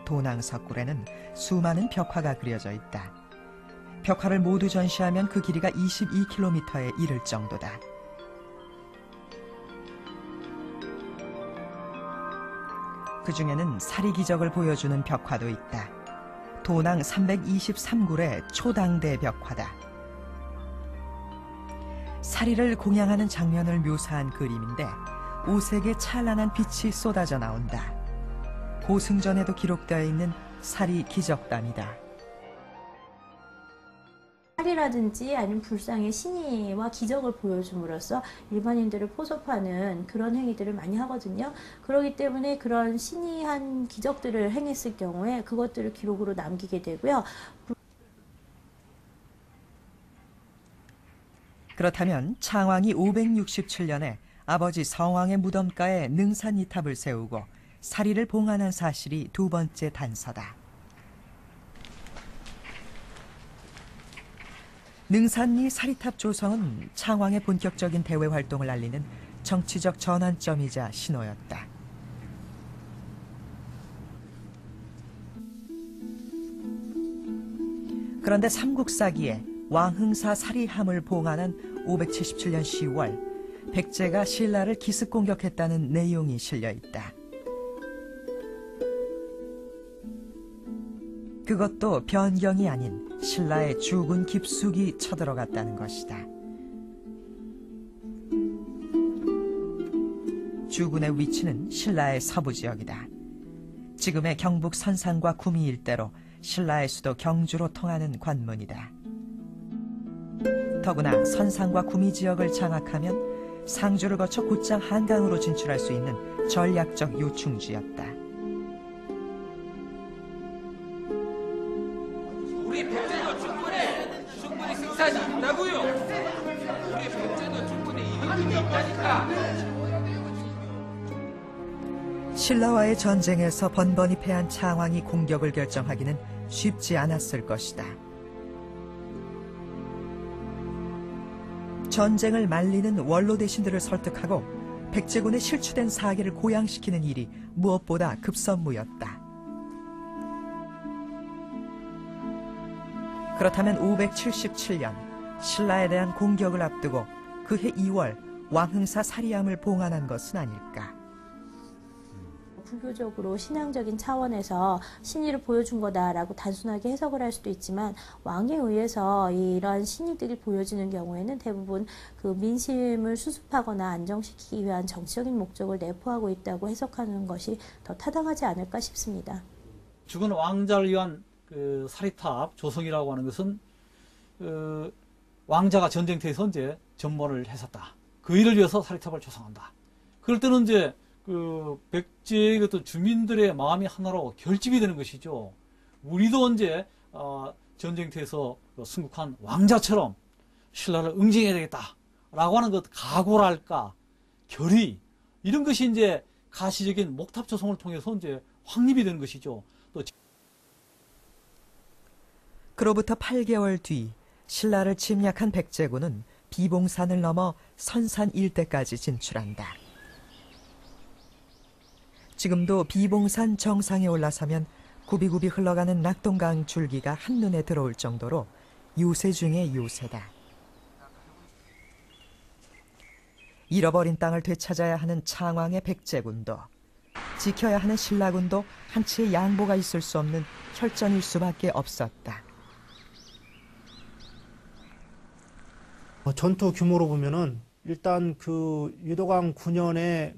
도낭석굴에는 수많은 벽화가 그려져 있다. 벽화를 모두 전시하면 그 길이가 22km에 이를 정도다. 그 중에는 사리 기적을 보여주는 벽화도 있다. 도낭 323굴의 초당대 벽화다. 사리를 공양하는 장면을 묘사한 그림인데 오색의 찬란한 빛이 쏟아져 나온다. 고승전에도 기록되어 있는 사리 기적담이다. 사리라든지 아니면 불상의 신의와 기적을 보여줌으로써 일반인들을 포섭하는 그런 행위들을 많이 하거든요. 그렇기 때문에 그런 신의한 기적들을 행했을 경우에 그것들을 기록으로 남기게 되고요. 그렇다면 창왕이 567년에 아버지 성왕의 무덤가에 능산이탑을 세우고 사리를 봉안한 사실이 두 번째 단서다. 능산리 사리탑 조성은 창왕의 본격적인 대외 활동을 알리는 정치적 전환점이자 신호였다. 그런데 삼국사기에 왕흥사 사리함을 봉안한 577년 10월 백제가 신라를 기습 공격했다는 내용이 실려 있다. 그것도 변경이 아닌 신라의 주군 깊숙이 쳐들어갔다는 것이다. 주군의 위치는 신라의 서부 지역이다. 지금의 경북 선산과 구미 일대로 신라의 수도 경주로 통하는 관문이다. 더구나 선산과 구미 지역을 장악하면 상주를 거쳐 곧장 한강으로 진출할 수 있는 전략적 요충지였다. 우리 백제도 충분히 승산이 있다고요. 우리 백제도 충분히 이길 힘이 있다니까. 신라와의 전쟁에서 번번이 패한 창왕이 공격을 결정하기는 쉽지 않았을 것이다. 전쟁을 말리는 원로 대신들을 설득하고 백제군의 실추된 사기를 고양시키는 일이 무엇보다 급선무였다. 그렇다면 577년 신라에 대한 공격을 앞두고 그해 2월 왕흥사 사리함을 봉안한 것은 아닐까. 불교적으로 신앙적인 차원에서 신의를 보여준 거다라고 단순하게 해석을 할 수도 있지만 왕에 의해서 이런 신의들이 보여지는 경우에는 대부분 그 민심을 수습하거나 안정시키기 위한 정치적인 목적을 내포하고 있다고 해석하는 것이 더 타당하지 않을까 싶습니다. 죽은 왕자를 위한 그 사리탑 조성이라고 하는 것은 왕자가 전쟁터에서 이제 전몰을 했었다. 그 일을 위해서 사리탑을 조성한다. 그럴 때는 이제 그 백제의 어떤 주민들의 마음이 하나로 결집이 되는 것이죠. 우리도 언제 전쟁터에서 승국한 왕자처럼 신라를 응징해야 되겠다라고 하는 것 각오랄까 결의 이런 것이 이제 가시적인 목탑 조성을 통해서 이제 확립이 되는 것이죠. 또 그로부터 8개월 뒤 신라를 침략한 백제군은 비봉산을 넘어 선산 일대까지 진출한다. 지금도 비봉산 정상에 올라서면 굽이굽이 흘러가는 낙동강 줄기가 한눈에 들어올 정도로 요새 중의 요새다. 잃어버린 땅을 되찾아야 하는 창왕의 백제군도 지켜야 하는 신라군도 한치의 양보가 있을 수 없는 혈전일 수밖에 없었다. 전투 규모로 보면은 일단 그 유도강 9년에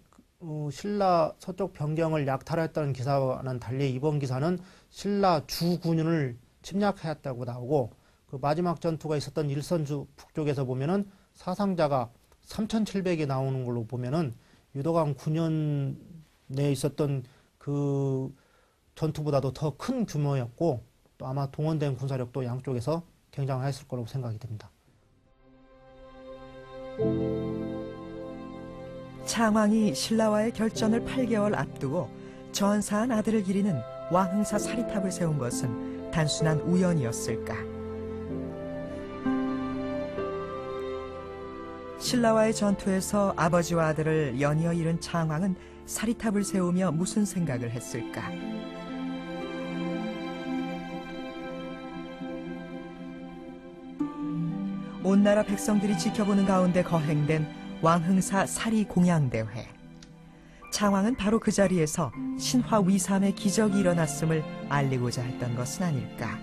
신라 서쪽 변경을 약탈했다는 기사와는 달리 이번 기사는 신라 주9년을 침략했다고 나오고 그 마지막 전투가 있었던 일선주 북쪽에서 보면은 사상자가 3,700이 나오는 걸로 보면은 유도강 9년에 있었던 그 전투보다도 더 큰 규모였고 또 아마 동원된 군사력도 양쪽에서 굉장했을 거라고 생각이 됩니다. 창왕이 신라와의 결전을 8개월 앞두고 전사한 아들을 기리는 왕흥사 사리탑을 세운 것은 단순한 우연이었을까? 신라와의 전투에서 아버지와 아들을 연이어 잃은 창왕은 사리탑을 세우며 무슨 생각을 했을까? 온 나라 백성들이 지켜보는 가운데 거행된 왕흥사 사리 공양대회. 창왕은 바로 그 자리에서 신화 위삼의 기적이 일어났음을 알리고자 했던 것은 아닐까.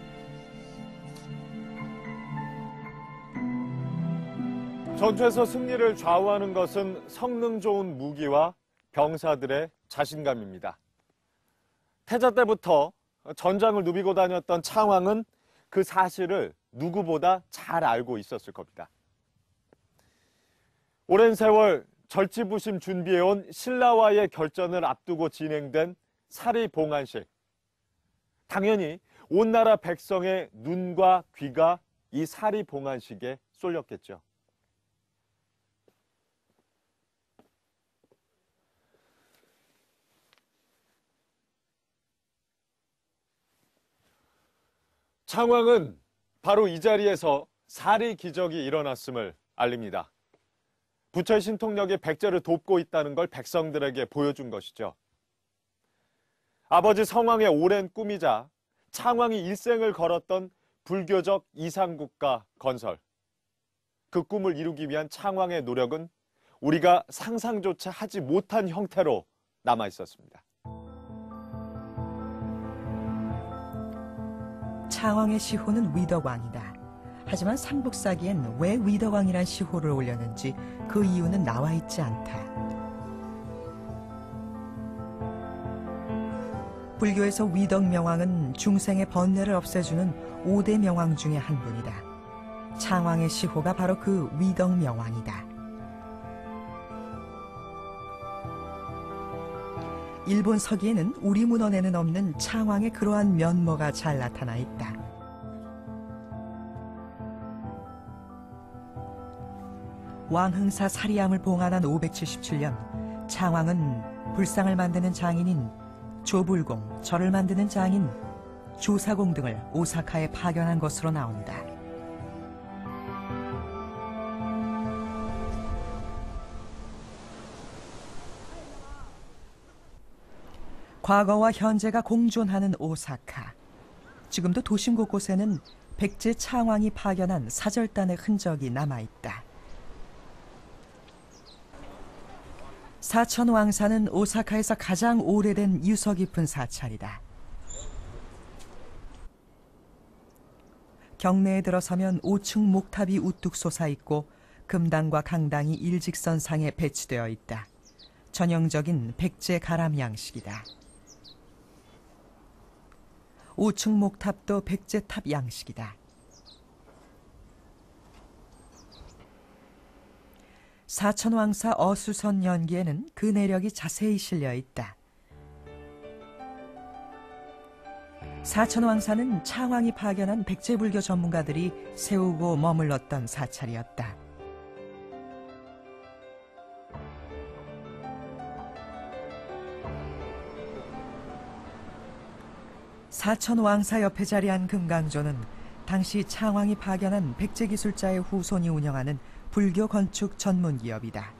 전투에서 승리를 좌우하는 것은 성능 좋은 무기와 병사들의 자신감입니다. 태자 때부터 전장을 누비고 다녔던 창왕은 그 사실을 누구보다 잘 알고 있었을 겁니다. 오랜 세월 절치부심 준비해온 신라와의 결전을 앞두고 진행된 사리봉안식. 당연히 온 나라 백성의 눈과 귀가 이 사리봉안식에 쏠렸겠죠. 창왕은 바로 이 자리에서 사리 기적이 일어났음을 알립니다. 부처의 신통력이 백제를 돕고 있다는 걸 백성들에게 보여준 것이죠. 아버지 성왕의 오랜 꿈이자 창왕이 일생을 걸었던 불교적 이상국가 건설. 그 꿈을 이루기 위한 창왕의 노력은 우리가 상상조차 하지 못한 형태로 남아 있었습니다. 창왕의 시호는 위덕왕이다. 하지만 삼국사기엔 왜 위덕왕이란 시호를 올렸는지 그 이유는 나와 있지 않다. 불교에서 위덕명왕은 중생의 번뇌를 없애주는 5대 명왕 중에 한 분이다. 창왕의 시호가 바로 그 위덕명왕이다. 일본 서기에는 우리 문헌에는 없는 창왕의 그러한 면모가 잘 나타나 있다. 왕흥사 사리암을 봉안한 577년, 창왕은 불상을 만드는 장인인 조불공, 절을 만드는 장인 조사공 등을 오사카에 파견한 것으로 나온다. 과거와 현재가 공존하는 오사카. 지금도 도심 곳곳에는 백제 창왕이 파견한 사절단의 흔적이 남아있다. 사천왕사는 오사카에서 가장 오래된 유서 깊은 사찰이다. 경내에 들어서면 5층 목탑이 우뚝 솟아있고 금당과 강당이 일직선상에 배치되어 있다. 전형적인 백제 가람 양식이다. 5층 목탑도 백제탑 양식이다. 사천왕사 어수선 연기에는 그 내력이 자세히 실려 있다. 사천왕사는 창왕이 파견한 백제불교 전문가들이 세우고 머물렀던 사찰이었다. 사천왕사 옆에 자리한 금강조는 당시 창왕이 파견한 백제기술자의 후손이 운영하는 불교 건축 전문 기업이다.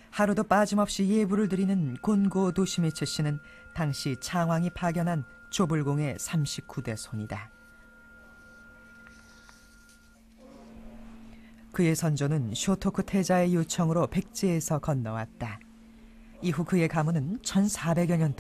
하루도 빠짐없이 예불을 드리는 곤고 도시미츠 씨는 당시 창왕이 파견한 조불공의 39대 손이다. 그의 선조는 쇼토쿠 태자의 요청으로 백제에서 건너왔다. 이후 그의 가문은 1400여 년 동안